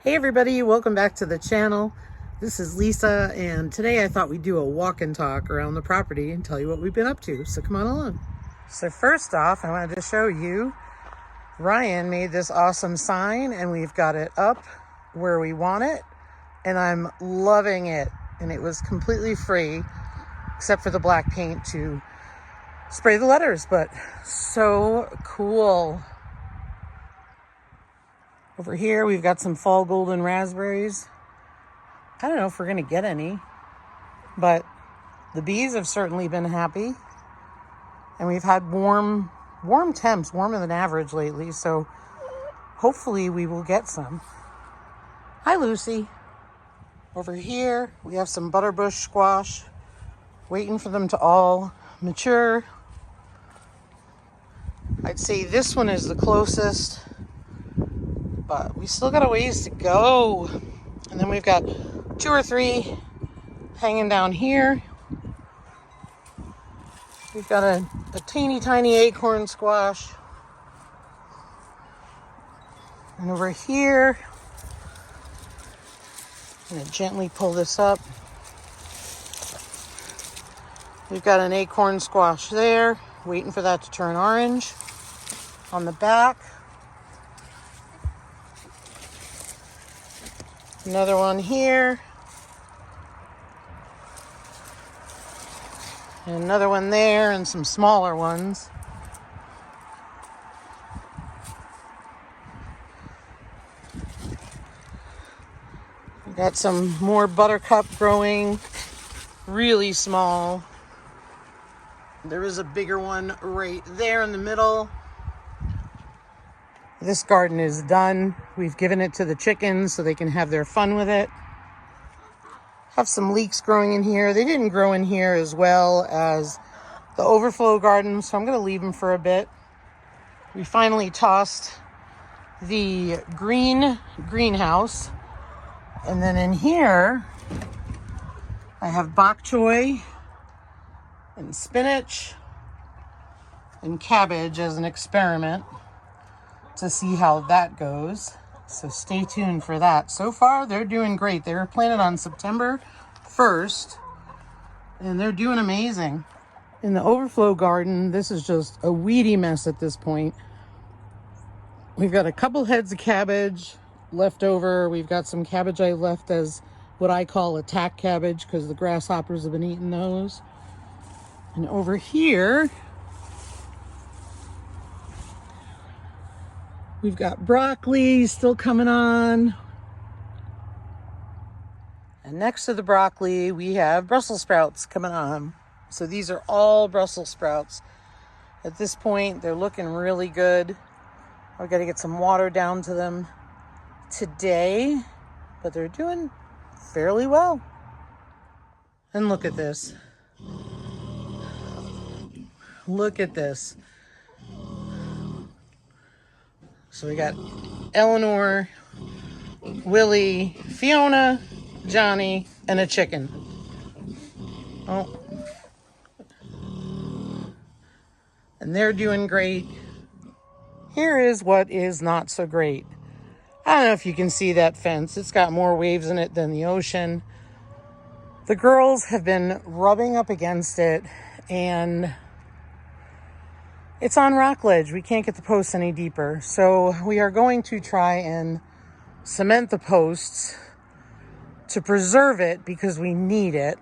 Hey everybody, welcome back to the channel. This is Lisa, and today I thought we'd do a walk and talk around the property and tell you what we've been up to, so come on along. So first off, I wanted to show you, Ryan made this awesome sign and we've got it up where we want it, and I'm loving it. And it was completely free, except for the black paint to spray the letters, but so cool. Over here, we've got some fall golden raspberries. I don't know if we're gonna get any, but the bees have certainly been happy. And we've had warm temps, warmer than average lately, so hopefully we will get some. Hi, Lucy. Over here, we have some butterbush squash, waiting for them to all mature. I'd say this one is the closest, but we still got a ways to go. And then we've got 2 or 3 hanging down here. We've got a teeny tiny acorn squash. And over here, I'm gonna gently pull this up. We've got an acorn squash there, waiting for that to turn orange. On the back, another one here, and another one there, and some smaller ones. We've got some more buttercup growing, really small. There is a bigger one right there in the middle. This garden is done. We've given it to the chickens so they can have their fun with it. Have some leeks growing in here. They didn't grow in here as well as the overflow garden, so I'm going to leave them for a bit. We finally tossed the greenhouse. And then in here, I have bok choy and spinach and cabbage as an experiment to see how that goes. So stay tuned for that. So far, they're doing great. They were planted on September 1st, and they're doing amazing. In the overflow garden, this is just a weedy mess at this point. We've got a couple heads of cabbage left over. We've got some cabbage I left as what I call attack cabbage because the grasshoppers have been eating those. And over here, we've got broccoli still coming on. And next to the broccoli, we have Brussels sprouts coming on. So these are all Brussels sprouts. At this point, they're looking really good. I've got to get some water down to them today, but they're doing fairly well. And look at this. Look at this. So we got Eleanor, Willie, Fiona, Johnny, and a chicken. Oh. And they're doing great. Here is what is not so great. I don't know if you can see that fence. It's got more waves in it than the ocean. The girls have been rubbing up against it, and it's on rock ledge. We can't get the posts any deeper. So we are going to try and cement the posts to preserve it because we need it.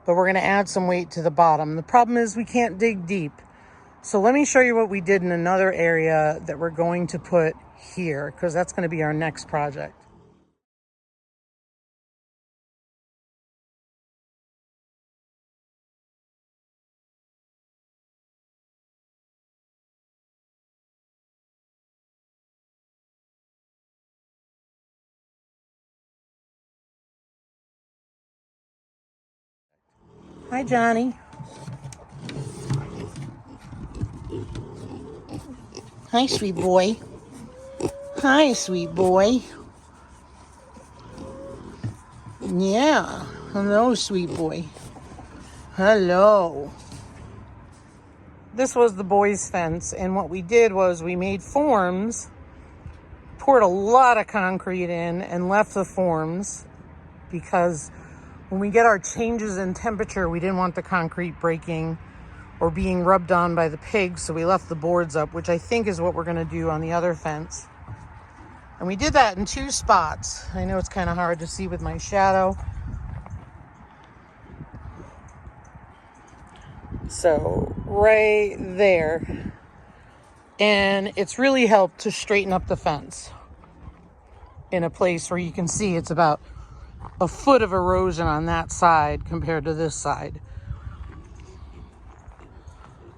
But we're going to add some weight to the bottom. The problem is we can't dig deep. So let me show you what we did in another area that we're going to put here, because that's going to be our next project. Hi, Johnny. Hi, sweet boy. Hi, sweet boy. Yeah. Hello, sweet boy. Hello. This was the boys' fence, and what we did was we made forms poured a lot of concrete in and left the forms because when we get our changes in temperature, we didn't want the concrete breaking or being rubbed on by the pigs, so we left the boards up, which I think is what we're going to do on the other fence. And we did that in 2 spots. I know it's kind of hard to see with my shadow. So right there. And it's really helped to straighten up the fence in a place where you can see it's about a foot of erosion on that side compared to this side.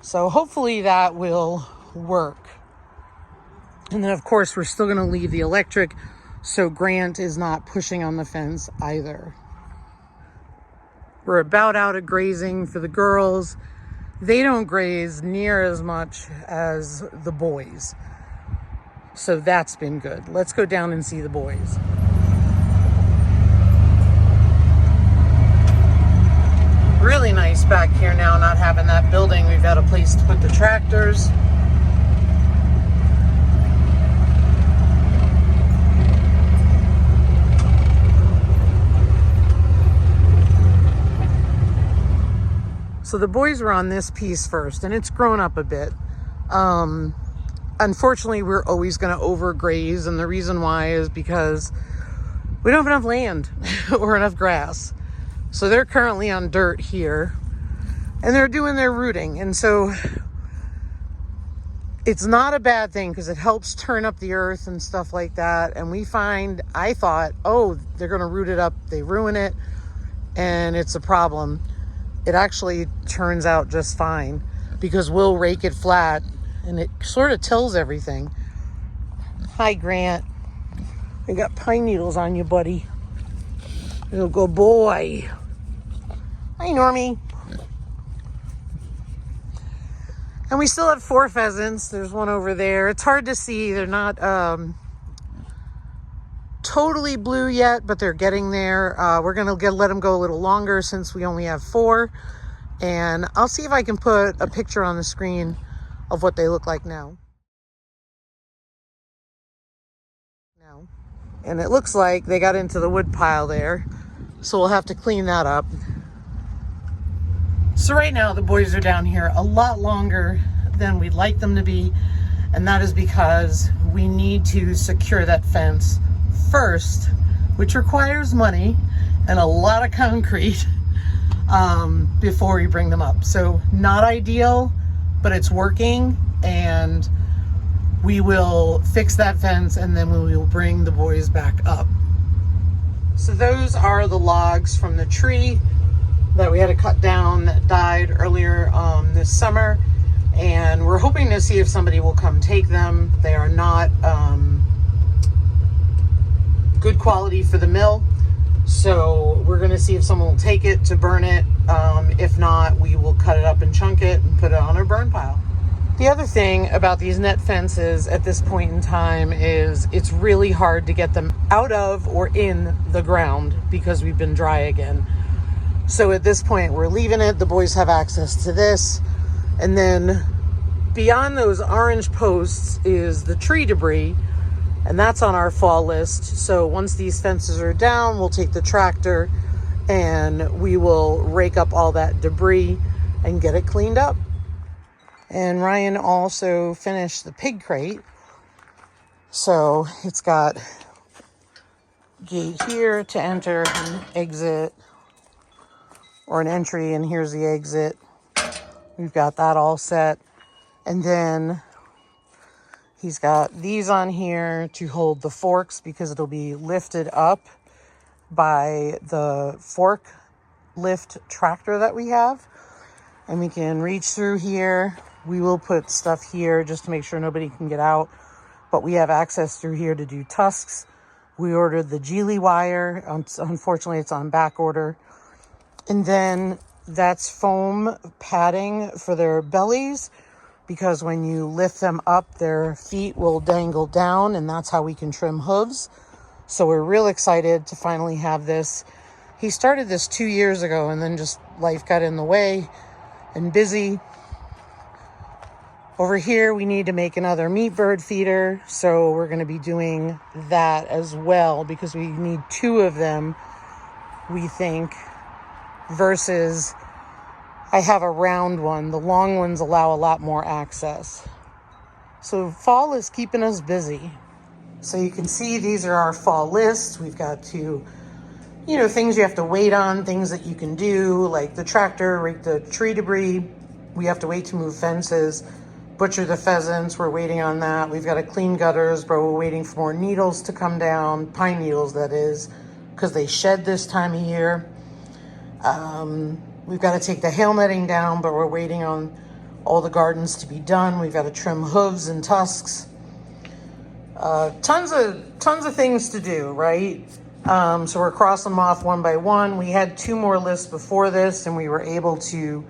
So hopefully that will work. And then of course we're still going to leave the electric so Grant is not pushing on the fence either. We're about out of grazing for the girls. They don't graze near as much as the boys. So that's been good. Let's go down and see the boys. Really nice back here now, not having that building. We've got a place to put the tractors. So the boys were on this piece first, and it's grown up a bit. Unfortunately, we're always going to overgraze, and the reason why is because we don't have enough land or enough grass. So they're currently on dirt here, and they're doing their rooting. And so it's not a bad thing because it helps turn up the earth and stuff like that. And I thought, oh, they're going to root it up. They ruin it, and it's a problem. It actually turns out just fine because we'll rake it flat and it sort of tills everything. Hi, Grant. I got pine needles on you, buddy. Little good boy. Hi, Normie. And we still have 4 pheasants. There's one over there. It's hard to see. They're not totally blue yet, but they're getting there. We're going to let them go a little longer since we only have 4. And I'll see if I can put a picture on the screen of what they look like now. And it looks like they got into the wood pile there. So we'll have to clean that up. So right now the boys are down here a lot longer than we'd like them to be. And that is because we need to secure that fence first, which requires money and a lot of concrete before we bring them up. So not ideal, but it's working, and we will fix that fence and then we will bring the boys back up. So those are the logs from the tree that we had to cut down that died earlier this summer, and we're hoping to see if somebody will come take them. They are not good quality for the mill, so we're going to see if someone will take it to burn it. If not, we will cut it up and chunk it and put it on our burn pile. The other thing about these net fences at this point in time is it's really hard to get them out of or in the ground because we've been dry again. So at this point, we're leaving it. The boys have access to this. And then beyond those orange posts is the tree debris, and that's on our fall list. So once these fences are down, we'll take the tractor and we will rake up all that debris and get it cleaned up. And Ryan also finished the pig crate. So it's got gate here to enter and exit, or an entry, and here's the exit. We've got that all set. And then he's got these on here to hold the forks because it'll be lifted up by the fork lift tractor that we have. And we can reach through here. We will put stuff here just to make sure nobody can get out. But we have access through here to do tusks. We ordered the Geely wire. Unfortunately, it's on back order. And then that's foam padding for their bellies, because when you lift them up, their feet will dangle down, and that's how we can trim hooves. So we're real excited to finally have this. He started this 2 years ago, and then just life got in the way and busy. Over here, we need to make another meat bird feeder. So we're going to be doing that as well because we need 2 of them, we think, versus I have a round one. The long ones allow a lot more access. So fall is keeping us busy. So you can see these are our fall lists. We've got to, things you have to wait on, things that you can do, like the tractor, rake the tree debris. We have to wait to move fences, butcher the pheasants. We're waiting on that. We've got to clean gutters, but we're waiting for more needles to come down, pine needles that is, because they shed this time of year. We've got to take the hail netting down, but we're waiting on all the gardens to be done. We've got to trim hooves and tusks. Tons of things to do, right? So we're crossing them off one by one. We had 2 more lists before this, and we were able to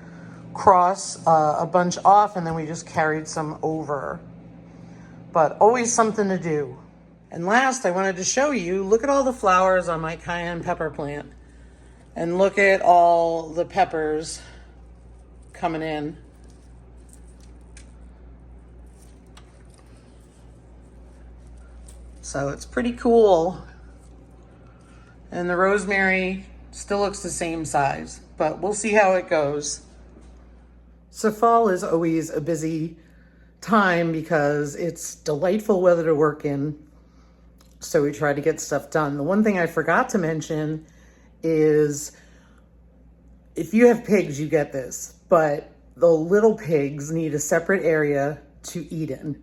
cross a bunch off, and then we just carried some over. But always something to do. And last, I wanted to show you, look at all the flowers on my cayenne pepper plant. And look at all the peppers coming in. So it's pretty cool. And the rosemary still looks the same size, but we'll see how it goes. So fall is always a busy time because it's delightful weather to work in. So we try to get stuff done. The one thing I forgot to mention is if you have pigs, you get this, but the little pigs need a separate area to eat in.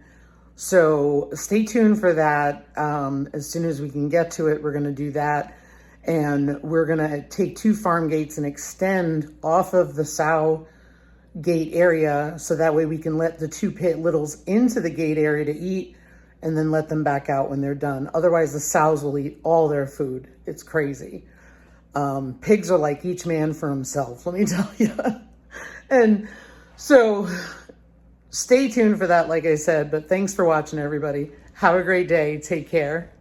So stay tuned for that. As soon as we can get to it, we're going to do that. And we're going to take 2 farm gates and extend off of the sow gate area. So that way we can let the 2 pit littles into the gate area to eat and then let them back out when they're done. Otherwise the sows will eat all their food. It's crazy. Pigs are like each man for himself, let me tell you. And so stay tuned for that, like I said, but thanks for watching, everybody. Have a great day. Take care.